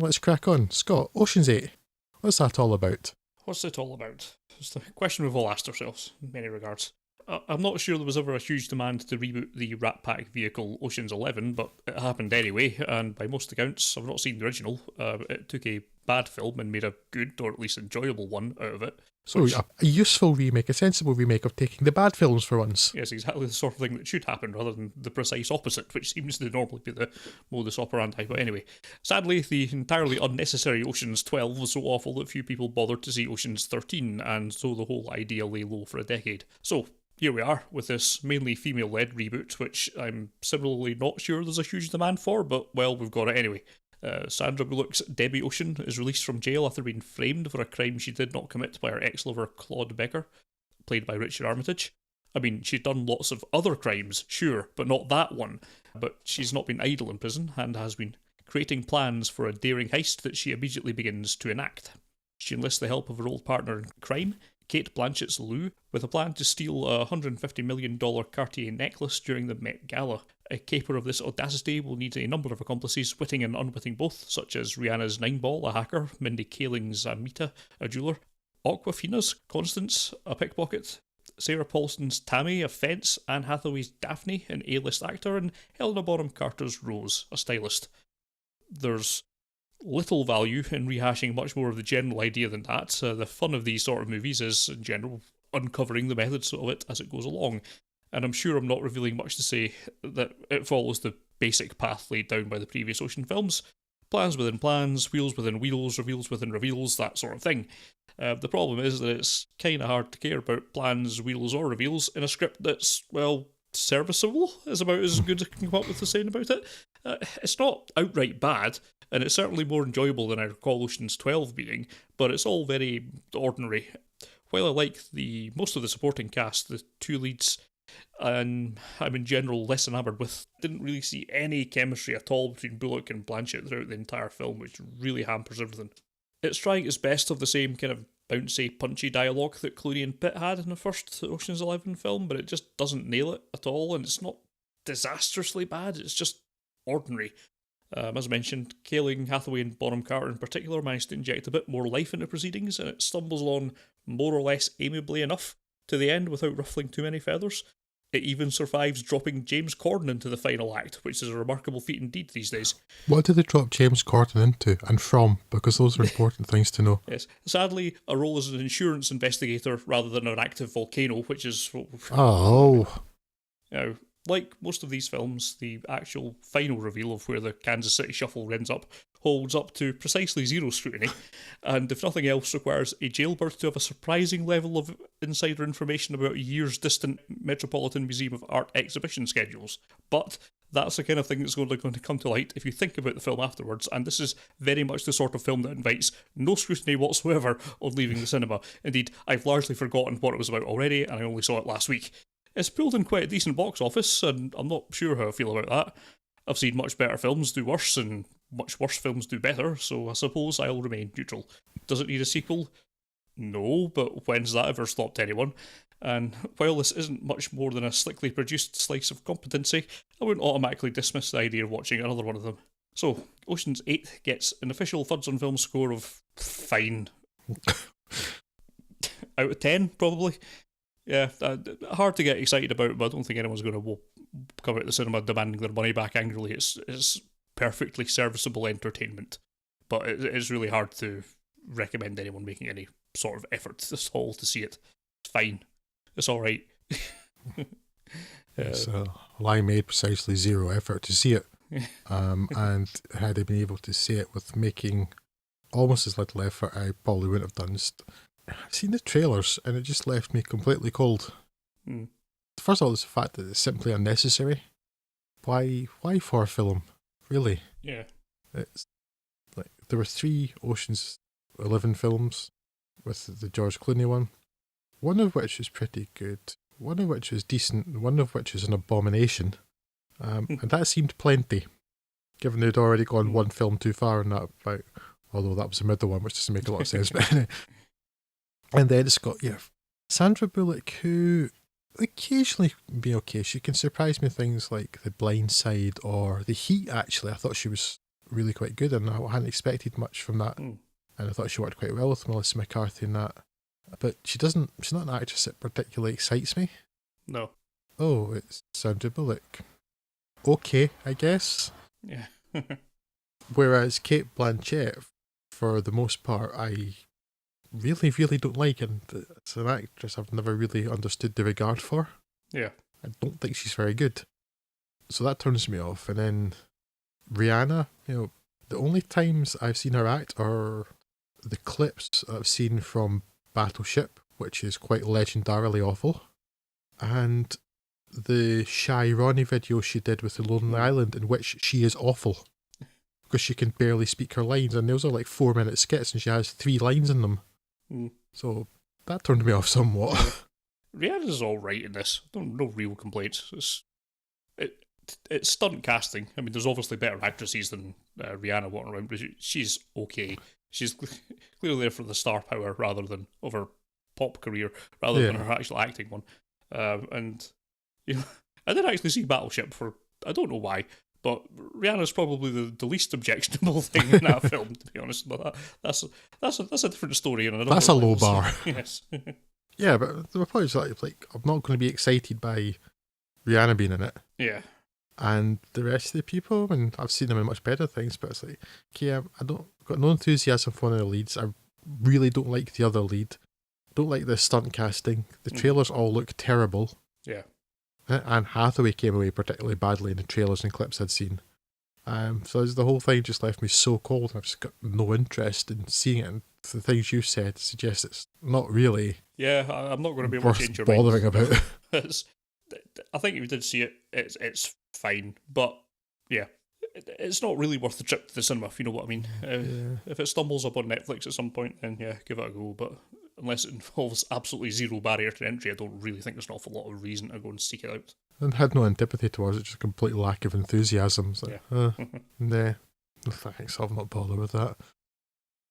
let's crack on. Scott, Ocean's 8. What's that all about? What's it all about? It's the question we've all asked ourselves, in many regards. I'm not sure there was ever a huge demand to reboot the Rat Pack vehicle Ocean's 11, but it happened anyway, and by most accounts, I've not seen the original. It took a bad film and made a good, or at least enjoyable one, out of it. So a useful remake, a sensible remake of taking the bad films for once. Yes, exactly the sort of thing that should happen, rather than the precise opposite, which seems to normally be the modus operandi. But anyway, sadly, the entirely unnecessary Ocean's 12 was so awful that few people bothered to see Ocean's 13, and so the whole idea lay low for a decade. So, here we are, with this mainly female-led reboot, which I'm similarly not sure there's a huge demand for, but, well, we've got it anyway. Sandra Bullock's Debbie Ocean is released from jail after being framed for a crime she did not commit by her ex-lover Claude Becker, played by Richard Armitage. I mean, she's done lots of other crimes, sure, but not that one. But she's not been idle in prison, and has been creating plans for a daring heist that she immediately begins to enact. She enlists the help of her old partner in crime, Kate Blanchett's Lou, with a plan to steal a $150 million Cartier necklace during the Met Gala. A caper of this audacity will need a number of accomplices, witting and unwitting both, such as Rihanna's Nineball, a hacker, Mindy Kaling's Amita, a jeweller, Aquafina's Constance, a pickpocket, Sarah Paulson's Tammy, a fence, Anne Hathaway's Daphne, an A-list actor, and Helena Bonham Carter's Rose, a stylist. There's little value in rehashing much more of the general idea than that. The fun of these sort of movies is, in general, uncovering the methods of it as it goes along. And I'm sure I'm not revealing much to say that it follows the basic path laid down by the previous Ocean films. Plans within plans, wheels within wheels, reveals within reveals, that sort of thing. The problem is that it's kind of hard to care about plans, wheels, or reveals in a script that's, well, serviceable, is about as good as I can come up with the saying about it. It's not outright bad, and it's certainly more enjoyable than I recall Ocean's 12 being, but it's all very ordinary. While I like most of the supporting cast, the two leads, and I'm in general less enamoured with, didn't really see any chemistry at all between Bullock and Blanchett throughout the entire film, which really hampers everything. It's trying its best of the same kind of bouncy, punchy dialogue that Clooney and Pitt had in the first Ocean's 11 film, but it just doesn't nail it at all, and it's not disastrously bad, it's just ordinary. As mentioned, Kaling, Hathaway and Bonham Carter in particular managed to inject a bit more life into proceedings, and it stumbles along more or less amiably enough to the end without ruffling too many feathers. It even survives dropping James Corden into the final act, which is a remarkable feat indeed these days. What did they drop James Corden into and from? Because those are important things to know. Yes. Sadly, a role as an insurance investigator rather than an active volcano, which is... Oh. Now, like most of these films, the actual final reveal of where the Kansas City Shuffle ends up holds up to precisely zero scrutiny, and if nothing else requires a jailbird to have a surprising level of insider information about years distant Metropolitan Museum of Art exhibition schedules. But that's the kind of thing that's going to come to light if you think about the film afterwards, and this is very much the sort of film that invites no scrutiny whatsoever on leaving the cinema. Indeed, I've largely forgotten what it was about already, and I only saw it last week. It's pulled in quite a decent box office, and I'm not sure how I feel about that. I've seen much better films do worse, and much worse films do better, so I suppose I'll remain neutral. Does it need a sequel? No, but when's that ever stopped anyone? And while this isn't much more than a slickly produced slice of competency, I wouldn't automatically dismiss the idea of watching another one of them. So, Ocean's 8 gets an official Thuds on Film score of fine. Out of 10, probably. Yeah, hard to get excited about, but I don't think anyone's going to come out of the cinema demanding their money back angrily. It's perfectly serviceable entertainment, but it is really hard to recommend anyone making any sort of effort at all to see it. It's fine. It's alright. I made precisely zero effort to see it, and had I been able to see it with making almost as little effort, I probably wouldn't have done. I've seen the trailers and it just left me completely cold. First of all, it's the fact that it's simply unnecessary. Why for a film? Really? Yeah. It's like there were 3 Ocean's 11 films with the George Clooney one of which is pretty good, one of which is decent, one of which is an abomination. And that seemed plenty, given they'd already gone one film too far in that about, although that was the middle one, which doesn't make a lot of sense. But and then it's got Sandra Bullock, who occasionally be okay. She can surprise me with things like The Blind Side or The Heat. Actually, I thought she was really quite good, and I hadn't expected much from that. Mm. And I thought she worked quite well with Melissa McCarthy in that. But she's not an actress that particularly excites me. No. Oh, it's Sandra Bullock. Okay, I guess. Yeah. Whereas Kate Blanchett, for the most part, I really, really don't like, and as an actress I've never really understood the regard for. Yeah. I don't think she's very good. So that turns me off. And then Rihanna, the only times I've seen her act are the clips I've seen from Battleship, which is quite legendarily awful, and the Shy Ronnie video she did with The Lonely Island, in which she is awful because she can barely speak her lines, and those are like 4-minute skits and she has 3 lines in them. So that turned me off somewhat. Rihanna's all right in this. No real complaints. It's stunt casting. I mean, there's obviously better actresses than Rihanna walking around, but she's okay. She's clearly there for the star power rather than of her pop career, rather than her actual acting one. And I did actually see Battleship for, I don't know why, but Rihanna's probably the least objectionable thing in that film, to be honest. But that's a different story. And that's a low bar. Yes. Yeah, but the point is like I'm not going to be excited by Rihanna being in it. Yeah. And the rest of the people, I mean, I've seen them in much better things, but it's like, okay, got no enthusiasm for one of the leads. I really don't like the other lead. Don't like the stunt casting. The trailers all look terrible. Yeah. Anne Hathaway came away particularly badly in the trailers and clips I'd seen. So the whole thing just left me so cold, and I've just got no interest in seeing it. And the things you said suggest it's not really. Yeah, I'm not going to be able to change your bothering mind. about. I think if you did see it, it's fine. But yeah, it's not really worth the trip to the cinema, if you know what I mean. If it stumbles up on Netflix at some point, then yeah, give it a go. But unless it involves absolutely zero barrier to entry, I don't really think there's an awful lot of reason to go and seek it out. And had no antipathy towards it, just a complete lack of enthusiasm. So, nah, no thanks, I'll not bother with that.